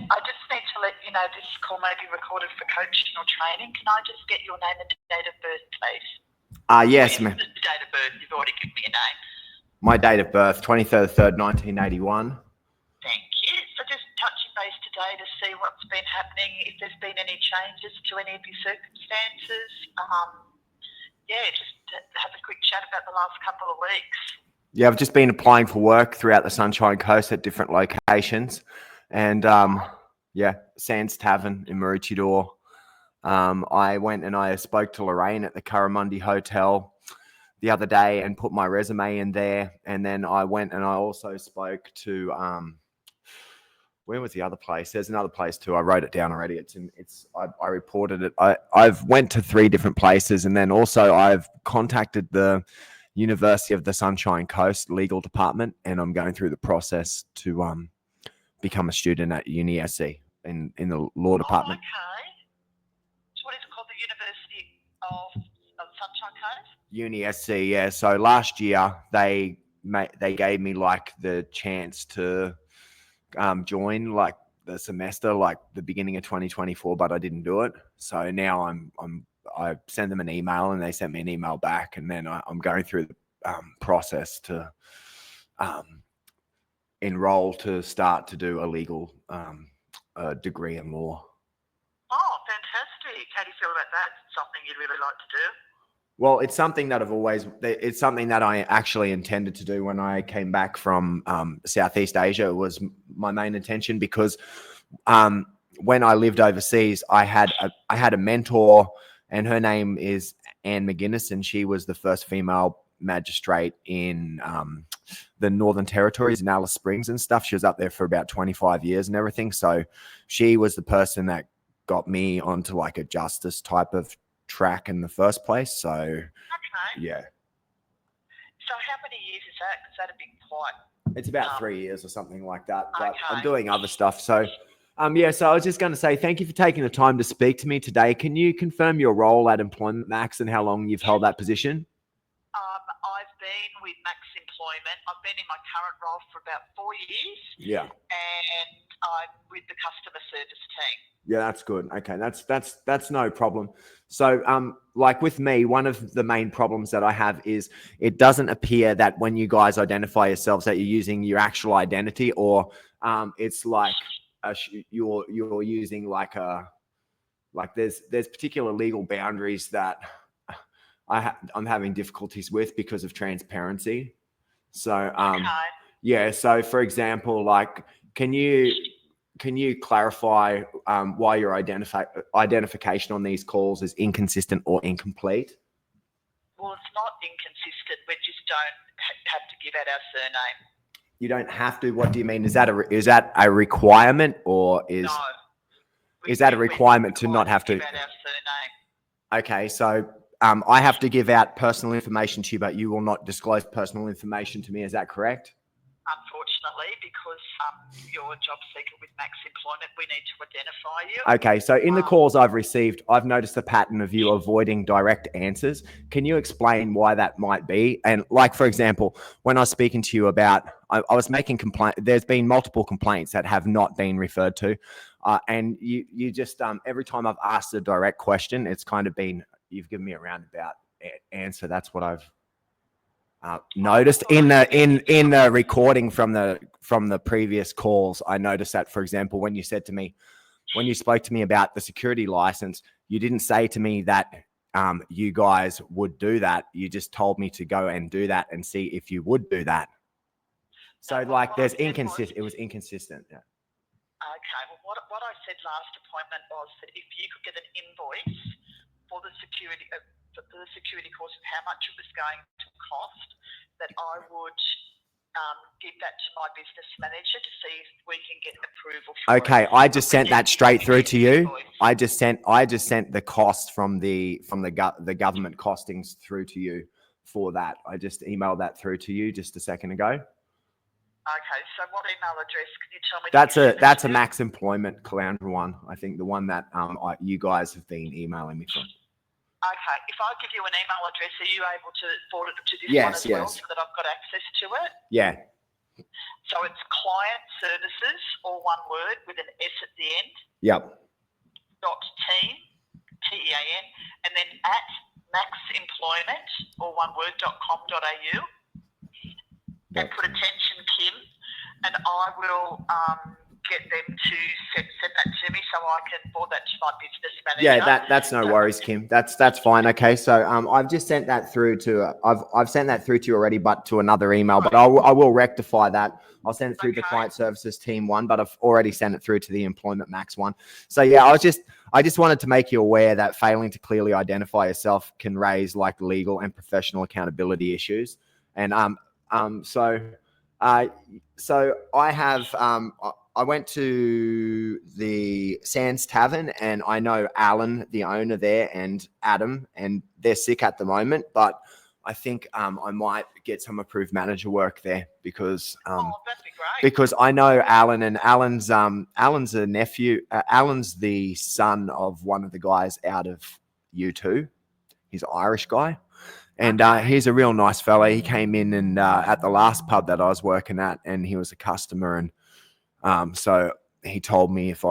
I just need to let you know this call may be recorded for coaching or training. Can I just get your name and date of birth, please? Yes, ma'am. The date of birth, you've already given me a name. My date of birth, 23rd, 3rd, 1981. Thank you. So just touching base today to see what's been happening, if there's been any changes to any of your circumstances. Just to have a quick chat about the last couple of weeks. Yeah, I've just been applying for work throughout the Sunshine Coast at different locations. And, Sands Tavern in Maroochydore. I went and I spoke to Lorraine at the Curramundi Hotel the other day and put my resume in there. And then I went and I also spoke to, where was the other place? There's another place too. I wrote it down already. I reported it. I've went to 3 different places, and then also I've contacted the University of the Sunshine Coast legal department, and I'm going through the process to become a student at UniSC in the law department. Okay. So what is it called? The University of Sunshine Coast? UniSC, yeah. So last year they gave me like the chance to join like the semester, like the beginning of 2024, but I didn't do it. So now I sent them an email and they sent me an email back, and then I'm going through the process to enroll to start to do a legal degree in law. Oh, fantastic. How do you feel about that? Something you'd really like to do? Well, it's something that it's something that I actually intended to do when I came back from Southeast Asia. It was my main intention because when I lived overseas, I had a mentor, and her name is Anne McGuinness, and she was the first female magistrate in the Northern Territories in Alice Springs and stuff. She was up there for about 25 years and everything. So she was the person that got me onto like a justice type of track in the first place. So yeah. So how many years is that? Is that a big quite? It's about 3 years or something like that. But I'm doing other stuff. So so I was just going to say thank you for taking the time to speak to me today. Can you confirm your role at Employment Max and how long you've held that position? I've been with Max Employment. I've been in my current role for about 4 years. Yeah. And I'm with the customer service team. Yeah, that's good. Okay, that's no problem. So, like with me, one of the main problems that I have is it doesn't appear that when you guys identify yourselves that you're using your actual identity, or it's like you're using like there's particular legal boundaries that I'm having difficulties with because of transparency. So, yeah. So, for example, like, can you clarify why your identification on these calls is inconsistent or incomplete? Well, it's not inconsistent. We just don't have to give out our surname. You don't have to. What do you mean? Is that a requirement, or is that a requirement to not have to give out our surname? Okay, so I have to give out personal information to you, but you will not disclose personal information to me. Is that correct? Unfortunately, because you're a job seeker with Max Employment, we need to identify you. Okay, so in the calls I've received, I've noticed a pattern of you avoiding direct answers. Can you explain why that might be? And like, for example, when I was speaking to you about, I was making complaint. There's been multiple complaints that have not been referred to. And you just, every time I've asked a direct question, it's kind of been, you've given me a roundabout answer. That's what I've noticed in the recording from the previous calls. I noticed that, for example, when you spoke to me about the security license, you didn't say to me that you guys would do that. You just told me to go and do that and see if you would do that. So like it was inconsistent. Yeah. Okay. Well, what I said last appointment was that if you could get an invoice for the security course of how much it was going to cost, that I would give that to my business manager to see if we can get approval for Okay, it. I just sent that straight through to you. I just sent the cost from the government costings through to you for that. I just emailed that through to you just a second ago. Okay, so what email address can you tell me? That's a Max Employment calendar one. I think the one that you guys have been emailing me from. Okay, if I give you an email address, are you able to forward it to this one as well so that I've got access to it? Yeah. So it's client services, all one word, with an S at the Yep. .team, TEAN, and then at maxemployment, or one word, .com.au, and put attention Kim, and I will get them to send that to me so I can forward that to my business manager. Yeah, that's no worries, Kim. That's fine. Okay, so I've just sent that through to I've sent that through to you already, but to another email. But I will rectify that. I'll send it through to client services team 1, but I've already sent it through to the employment max one. So yeah, I just wanted to make you aware that failing to clearly identify yourself can raise like legal and professional accountability issues. And so I have I went to the Sands Tavern, and I know Alan, the owner there, and Adam, and they're sick at the moment, but I think I might get some approved manager work there because that'd be great. Because I know Alan, and Alan's a nephew. Alan's the son of one of the guys out of U2. He's an Irish guy. And he's a real nice fella. He came in and at the last pub that I was working at, and he was a customer, and so he told me if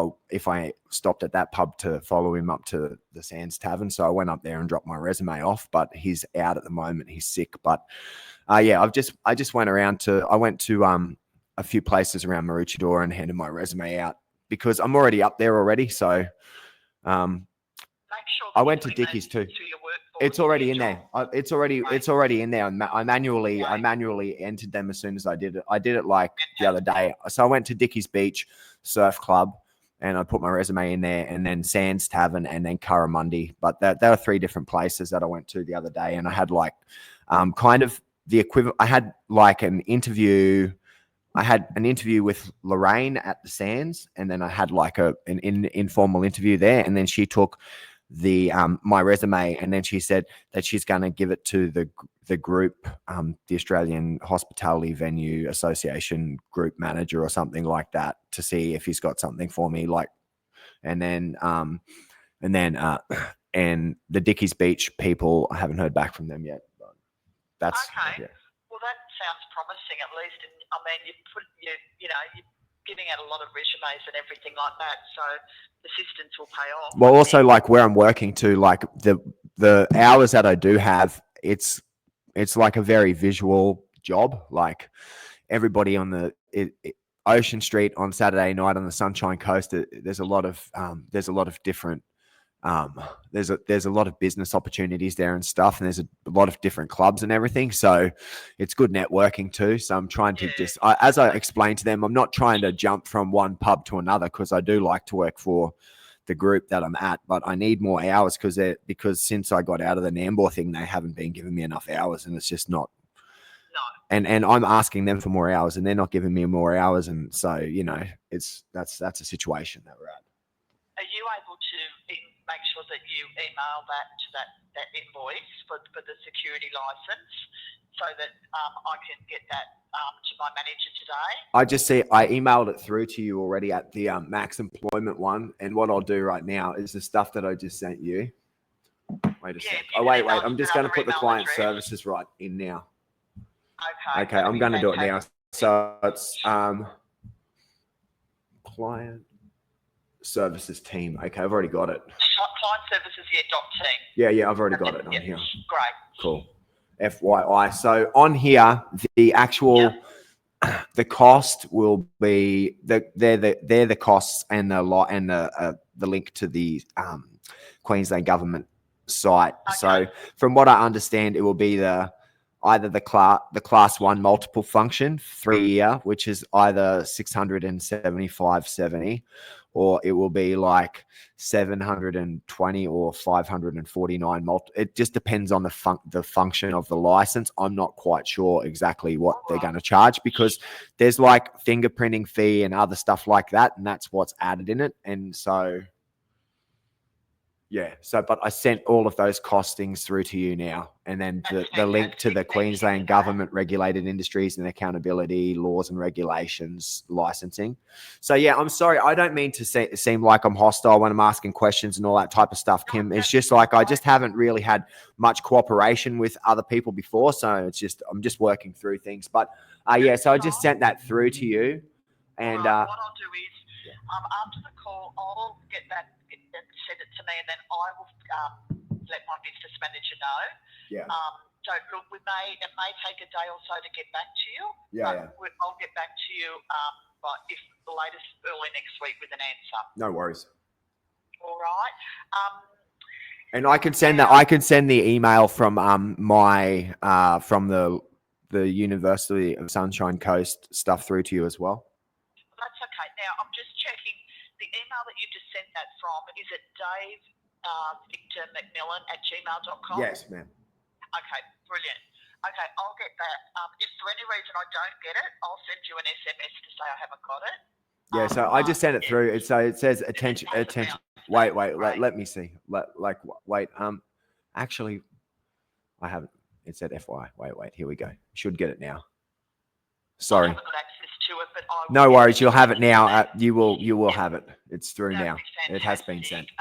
I stopped at that pub to follow him up to the Sands Tavern. So I went up there and dropped my resume off, but he's out at the moment. He's sick. But yeah, I just went to a few places around Maroochydore and handed my resume out because I'm already up there already. So Make sure I went to Dickie's too. It's already in there. It's already in there. I manually entered them as soon as I did it. I did it like the other day. So I went to Dickie's Beach Surf Club, and I put my resume in there, and then Sands Tavern, and then Curramundi. But there were 3 different places that I went to the other day, and I had like kind of the equivalent. I had like an interview. I had an interview with Lorraine at the Sands, and then I had like an informal interview there, and then she took my resume, and then she said that she's going to give it to the group, the Australian Hospitality Venue Association group manager or something like that, to see if he's got something for me. Like, and the Dickie's Beach people, I haven't heard back from them yet. But that's okay. Yeah. Well, that sounds promising at least. And I mean, you're giving out a lot of resumes and everything like that, so the assistance will pay off. Well, also like where I'm working to, like the hours that I do have, it's like a very visual job. Like everybody on the Ocean Street on Saturday night on the Sunshine Coast, there's a lot of different there's a lot of business opportunities there and stuff, and there's a lot of different clubs and everything, so it's good networking too. So I'm trying to as I explained to them, I'm not trying to jump from one pub to another, because I do like to work for the group that I'm at, but I need more hours because since I got out of the Nambour thing, they haven't been giving me enough hours, and it's just not. No. And I'm asking them for more hours, and they're not giving me more hours, and so that's a situation that we're at. Are you able to make sure that you email that to that invoice for the security license, so that I can get that to my manager today? I emailed it through to you already at the Max Employment one, and what I'll do right now is the stuff that I just sent you. Wait a sec. Oh, wait. I'm just going to put the client services right in now. Okay, I'm going to do it now. So it's client services team. Okay, I've already got it. Client services, .team. Yeah, I've already got it on here. Great. Cool. FYI. So on here, the actual the cost will be they're the costs and the link to the Queensland government site. Okay. So from what I understand, it will be either the class 1 multiple function 3-year, which is either 675.70, or it will be like 720 or 549 It just depends on the function of the license. I'm not quite sure exactly what they're going to charge, because there's like fingerprinting fee and other stuff like that, and that's what's added in it. And so yeah, but I sent all of those costings through to you now, and then the link to the Queensland Government Regulated Industries and Accountability Laws and Regulations licensing. So yeah, I'm sorry, I don't mean to seem like I'm hostile when I'm asking questions and all that type of stuff, Kim. It's just like I just haven't really had much cooperation with other people before, so I'm just working through things. But yeah, so I just sent that through to you, and what I'll do is After the call, I'll get that, send it to me, and then I will let my business manager know. Yeah. So look, it may take a day or so to get back to you. Yeah. I'll get back to you, but if the latest early next week with an answer. No worries. All right. And I can send that. I can send the email from from the University of Sunshine Coast stuff through to you as well. That's okay. Now I'm just checking the email that you just sent that from. Is it Dave Victor McMillan @gmail.com? Yes, ma'am. Okay, brilliant. Okay, I'll get that. If for any reason I don't get it, I'll send you an SMS to say I haven't got it. Yeah, so I just sent it through. So it says attention. Wait. Let me see. Wait. Actually, I haven't. It said FY. Wait. Here we go. Should get it now. Sorry. I haven't got access to it, but I will. No worries. You'll have it now. You will have it. It's through now. Fantastic. It has been sent.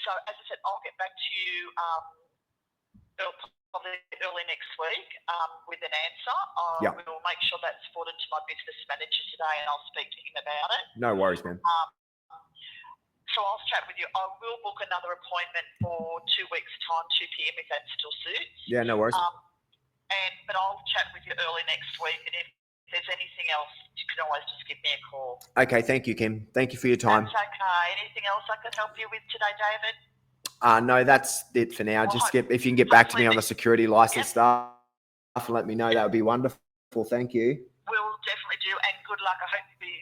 So as I said, I'll get back to you probably early next week with an answer. I will make sure that's forwarded to my business manager today, and I'll speak to him about it. No worries, man. So I'll chat with you. I will book another appointment for 2 weeks' time, 2 p.m. if that still suits. Yeah, no worries. But I'll chat with you early next week, and if there's anything else, you can always just give me a call. Okay, thank you, Kim. Thank you for your time. That's okay. Anything else I can help you with today, David? No, that's it for now. Just if you can get back to me on the security license stuff and let me know, that would be wonderful. Thank you. We'll definitely do, and good luck. I hope you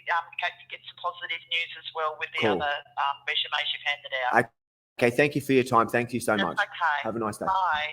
get some positive news as well with the other resumes you've handed out. Okay, thank you for your time. Thank you so much. Okay. Have a nice day. Bye.